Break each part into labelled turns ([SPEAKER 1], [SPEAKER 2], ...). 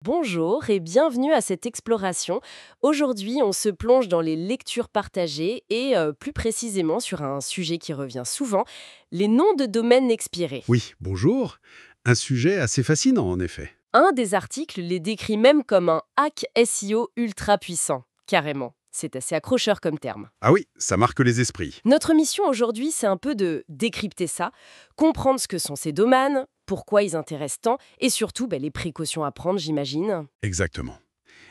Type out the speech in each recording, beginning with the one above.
[SPEAKER 1] Bonjour et bienvenue à cette exploration. Aujourd'hui, on se plonge dans les lectures partagées et plus précisément sur un sujet qui revient souvent, les noms de domaines expirés.
[SPEAKER 2] Oui, bonjour. Un sujet assez fascinant, en effet.
[SPEAKER 1] Un des articles les décrit même comme un hack SEO ultra puissant, carrément. C'est assez accrocheur comme terme.
[SPEAKER 2] Ah oui, ça marque les esprits.
[SPEAKER 1] Notre mission aujourd'hui, c'est un peu de décrypter ça, comprendre ce que sont ces domaines, pourquoi ils intéressent tant, et surtout les précautions à prendre, j'imagine.
[SPEAKER 2] Exactement.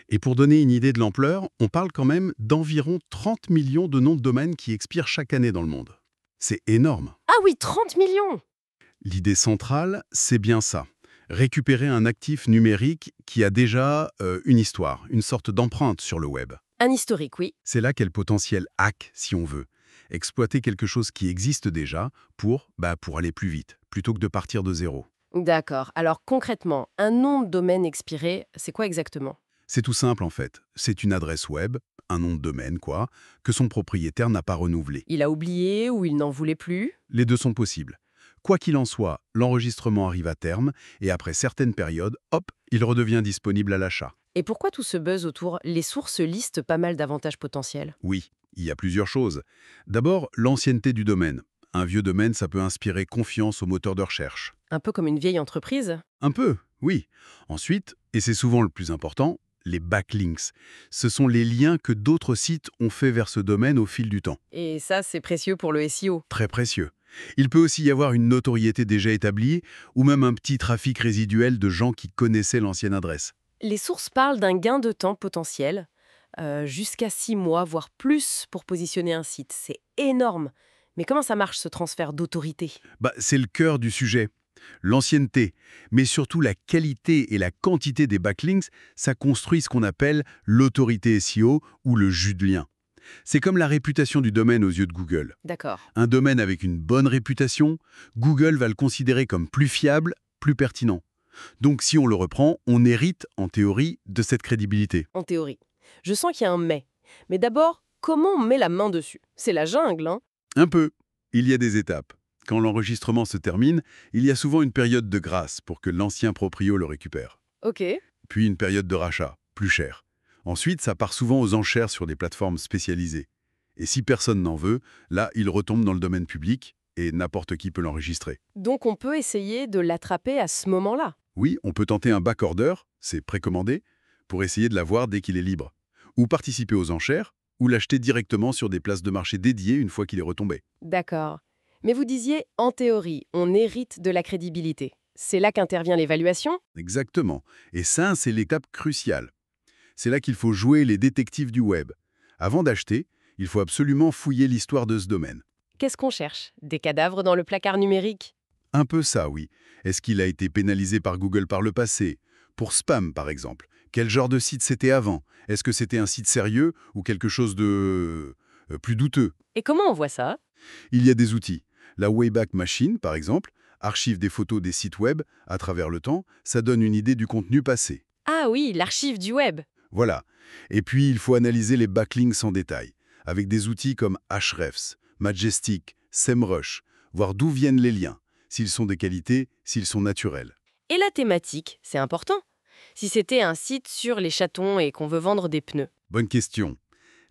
[SPEAKER 2] Et pour donner une idée de l'ampleur, on parle quand même d'environ 30 millions de noms de domaines qui expirent chaque année dans le monde. C'est énorme.
[SPEAKER 1] Ah oui, 30 millions!
[SPEAKER 2] L'idée centrale, c'est bien ça. Récupérer un actif numérique qui a déjà une histoire, une sorte d'empreinte sur le web.
[SPEAKER 1] Un historique, oui.
[SPEAKER 2] C'est là qu'est le potentiel hack, si on veut. Exploiter quelque chose qui existe déjà pour aller plus vite, plutôt que de partir de zéro.
[SPEAKER 1] D'accord. Alors concrètement, un nom de domaine expiré, c'est quoi exactement?
[SPEAKER 2] C'est tout simple en fait. C'est une adresse web, un nom de domaine quoi, que son propriétaire n'a pas renouvelé.
[SPEAKER 1] Il a oublié ou il n'en voulait plus?
[SPEAKER 2] Les deux sont possibles. Quoi qu'il en soit, l'enregistrement arrive à terme et après certaines périodes, hop, il redevient disponible à l'achat.
[SPEAKER 1] Et pourquoi tout ce buzz autour? Les sources listent pas mal d'avantages potentiels.
[SPEAKER 2] Oui, il y a plusieurs choses. D'abord, l'ancienneté du domaine. Un vieux domaine, ça peut inspirer confiance aux moteurs de recherche.
[SPEAKER 1] Un peu comme une vieille entreprise?
[SPEAKER 2] Un peu, oui. Ensuite, et c'est souvent le plus important, les backlinks. Ce sont les liens que d'autres sites ont fait vers ce domaine au fil du temps.
[SPEAKER 1] Et ça, c'est précieux pour le SEO.
[SPEAKER 2] Très précieux. Il peut aussi y avoir une notoriété déjà établie ou même un petit trafic résiduel de gens qui connaissaient l'ancienne adresse.
[SPEAKER 1] Les sources parlent d'un gain de temps potentiel, jusqu'à 6 mois, voire plus, pour positionner un site. C'est énorme. Mais comment ça marche ce transfert d'autorité?
[SPEAKER 2] C'est le cœur du sujet. L'ancienneté, mais surtout la qualité et la quantité des backlinks, ça construit ce qu'on appelle l'autorité SEO ou le jus de lien. C'est comme la réputation du domaine aux yeux de Google.
[SPEAKER 1] D'accord.
[SPEAKER 2] Un domaine avec une bonne réputation, Google va le considérer comme plus fiable, plus pertinent. Donc si on le reprend, on hérite, en théorie, de cette crédibilité.
[SPEAKER 1] En théorie. Je sens qu'il y a un mais. Mais d'abord, comment on met la main dessus? C'est la jungle, hein?
[SPEAKER 2] Un peu. Il y a des étapes. Quand l'enregistrement se termine, il y a souvent une période de grâce pour que l'ancien proprio le récupère.
[SPEAKER 1] Ok.
[SPEAKER 2] Puis une période de rachat, plus cher. Ensuite, ça part souvent aux enchères sur des plateformes spécialisées. Et si personne n'en veut, là, il retombe dans le domaine public et n'importe qui peut l'enregistrer.
[SPEAKER 1] Donc on peut essayer de l'attraper à ce moment-là.
[SPEAKER 2] Oui, on peut tenter un backorder, c'est précommandé, pour essayer de l'avoir dès qu'il est libre. Ou participer aux enchères, ou l'acheter directement sur des places de marché dédiées une fois qu'il est retombé.
[SPEAKER 1] D'accord. Mais vous disiez, en théorie, on hérite de la crédibilité. C'est là qu'intervient l'évaluation?
[SPEAKER 2] Exactement. Et ça, c'est l'étape cruciale. C'est là qu'il faut jouer les détectives du web. Avant d'acheter, il faut absolument fouiller l'histoire de ce domaine.
[SPEAKER 1] Qu'est-ce qu'on cherche? Des cadavres dans le placard numérique?
[SPEAKER 2] Un peu ça, oui. Est-ce qu'il a été pénalisé par Google par le passé? Pour spam, par exemple. Quel genre de site c'était avant? Est-ce que c'était un site sérieux ou quelque chose de plus douteux?
[SPEAKER 1] Et comment on voit ça?
[SPEAKER 2] Il y a des outils. La Wayback Machine, par exemple, archive des photos des sites web à travers le temps. Ça donne une idée du contenu passé.
[SPEAKER 1] Ah oui, l'archive du web.
[SPEAKER 2] Voilà. Et puis, il faut analyser les backlinks en détail, avec des outils comme Ahrefs, Majestic, SEMrush, voir d'où viennent les liens, s'ils sont de qualité, s'ils sont naturels.
[SPEAKER 1] Et la thématique, c'est important. Si c'était un site sur les chatons et qu'on veut vendre des pneus.
[SPEAKER 2] Bonne question.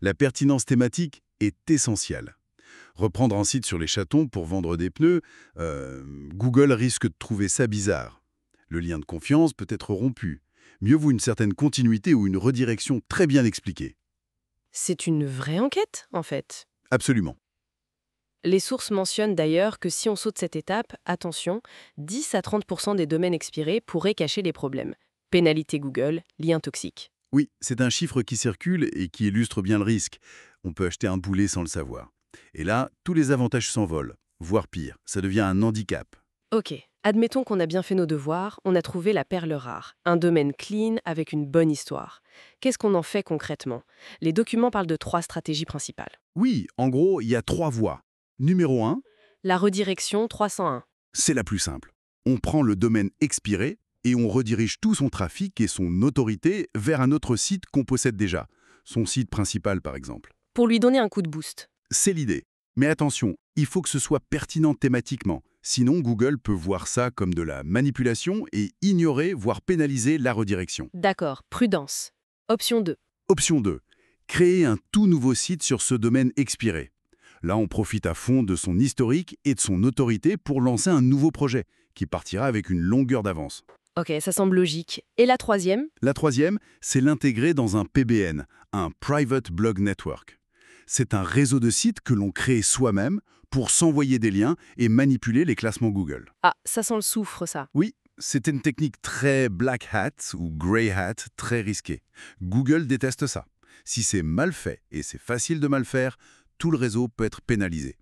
[SPEAKER 2] La pertinence thématique est essentielle. Reprendre un site sur les chatons pour vendre des pneus, Google risque de trouver ça bizarre. Le lien de confiance peut être rompu. Mieux vaut une certaine continuité ou une redirection très bien expliquée.
[SPEAKER 1] C'est une vraie enquête, en fait.
[SPEAKER 2] Absolument.
[SPEAKER 1] Les sources mentionnent d'ailleurs que si on saute cette étape, attention, 10 à 30% des domaines expirés pourraient cacher des problèmes. Pénalité Google, lien toxique.
[SPEAKER 2] Oui, c'est un chiffre qui circule et qui illustre bien le risque. On peut acheter un boulet sans le savoir. Et là, tous les avantages s'envolent. Voire pire, ça devient un handicap.
[SPEAKER 1] Ok, admettons qu'on a bien fait nos devoirs, on a trouvé la perle rare, un domaine clean avec une bonne histoire. Qu'est-ce qu'on en fait concrètement? Les documents parlent de 3 stratégies principales.
[SPEAKER 2] Oui, en gros, il y a 3 voies. Numéro 1,
[SPEAKER 1] La redirection 301.
[SPEAKER 2] c'est la plus simple. On prend le domaine expiré et on redirige tout son trafic et son autorité vers un autre site qu'on possède déjà. Son site principal, par exemple.
[SPEAKER 1] Pour lui donner un coup de boost.
[SPEAKER 2] C'est l'idée. Mais attention, il faut que ce soit pertinent thématiquement. Sinon, Google peut voir ça comme de la manipulation et ignorer, voire pénaliser la redirection.
[SPEAKER 1] D'accord, prudence. Option 2.
[SPEAKER 2] Option 2. Créer un tout nouveau site sur ce domaine expiré. Là, on profite à fond de son historique et de son autorité pour lancer un nouveau projet, qui partira avec une longueur d'avance.
[SPEAKER 1] Ok, ça semble logique. Et la troisième?
[SPEAKER 2] La troisième, c'est l'intégrer dans un PBN, un Private Blog Network. C'est un réseau de sites que l'on crée soi-même pour s'envoyer des liens et manipuler les classements Google.
[SPEAKER 1] Ah, ça sent le soufre, ça.
[SPEAKER 2] Oui, c'est une technique très black hat ou grey hat, très risquée. Google déteste ça. Si c'est mal fait, et c'est facile de mal faire, tout le réseau peut être pénalisé.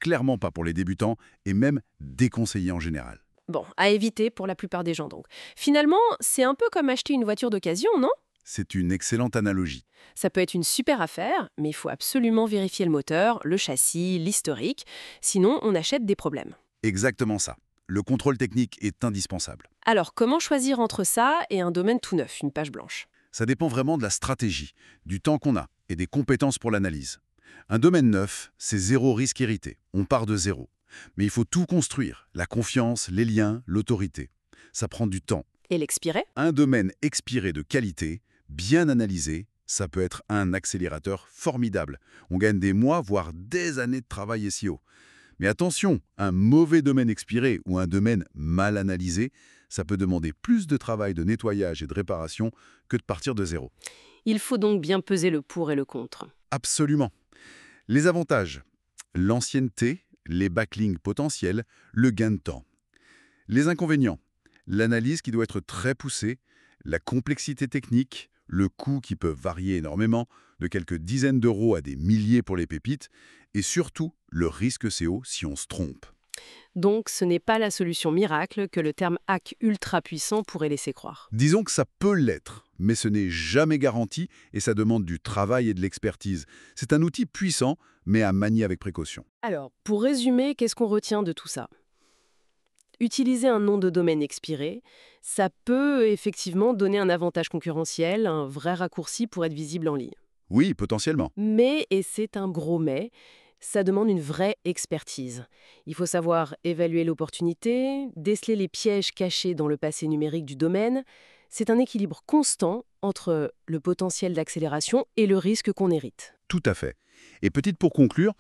[SPEAKER 2] Clairement pas pour les débutants et même déconseillé en général.
[SPEAKER 1] Bon, à éviter pour la plupart des gens donc. Finalement, c'est un peu comme acheter une voiture d'occasion, non?
[SPEAKER 2] C'est une excellente analogie.
[SPEAKER 1] Ça peut être une super affaire, mais il faut absolument vérifier le moteur, le châssis, l'historique, sinon on achète des problèmes.
[SPEAKER 2] Exactement ça. Le contrôle technique est indispensable.
[SPEAKER 1] Alors, comment choisir entre ça et un domaine tout neuf, une page blanche?
[SPEAKER 2] Ça dépend vraiment de la stratégie, du temps qu'on a et des compétences pour l'analyse. Un domaine neuf, c'est zéro risque hérité. On part de zéro. Mais il faut tout construire, la confiance, les liens, l'autorité. Ça prend du temps.
[SPEAKER 1] Et l'expirer?
[SPEAKER 2] Un domaine expiré de qualité, bien analysé, ça peut être un accélérateur formidable. On gagne des mois, voire des années de travail SEO. Mais attention, un mauvais domaine expiré ou un domaine mal analysé, ça peut demander plus de travail de nettoyage et de réparation que de partir de zéro.
[SPEAKER 1] Il faut donc bien peser le pour et le contre.
[SPEAKER 2] Absolument. Les avantages: l'ancienneté, les backlinks potentiels, le gain de temps. Les inconvénients: l'analyse qui doit être très poussée, la complexité technique, le coût qui peut varier énormément, de quelques dizaines d'euros à des milliers pour les pépites, et surtout le risque SEO si on se trompe.
[SPEAKER 1] Donc, ce n'est pas la solution miracle que le terme hack ultra puissant pourrait laisser croire.
[SPEAKER 2] Disons que ça peut l'être, mais ce n'est jamais garanti et ça demande du travail et de l'expertise. C'est un outil puissant, mais à manier avec précaution.
[SPEAKER 1] Alors, pour résumer, qu'est-ce qu'on retient de tout ça? Utiliser un nom de domaine expiré, ça peut effectivement donner un avantage concurrentiel, un vrai raccourci pour être visible en ligne.
[SPEAKER 2] Oui, potentiellement.
[SPEAKER 1] Mais, et c'est un gros mais, ça demande une vraie expertise. Il faut savoir évaluer l'opportunité, déceler les pièges cachés dans le passé numérique du domaine. C'est un équilibre constant entre le potentiel d'accélération et le risque qu'on hérite.
[SPEAKER 2] Tout à fait. Et petite pour conclure,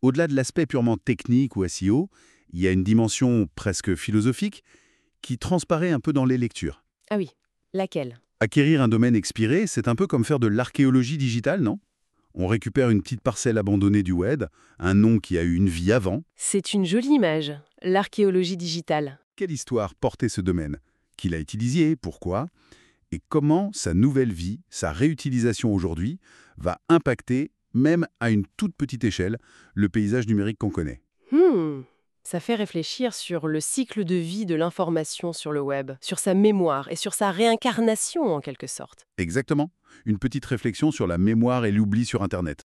[SPEAKER 2] au-delà de l'aspect purement technique ou SEO, il y a une dimension presque philosophique qui transparaît un peu dans les lectures.
[SPEAKER 1] Ah oui, laquelle?
[SPEAKER 2] Acquérir un domaine expiré, c'est un peu comme faire de l'archéologie digitale, non? On récupère une petite parcelle abandonnée du web, un nom qui a eu une vie avant.
[SPEAKER 1] C'est une jolie image, l'archéologie digitale.
[SPEAKER 2] Quelle histoire portait ce domaine? Qui l'a utilisé? Pourquoi? Et comment sa nouvelle vie, sa réutilisation aujourd'hui, va impacter, même à une toute petite échelle, le paysage numérique qu'on connaît?
[SPEAKER 1] Ça fait réfléchir sur le cycle de vie de l'information sur le web, sur sa mémoire et sur sa réincarnation en quelque sorte.
[SPEAKER 2] Exactement. Une petite réflexion sur la mémoire et l'oubli sur Internet.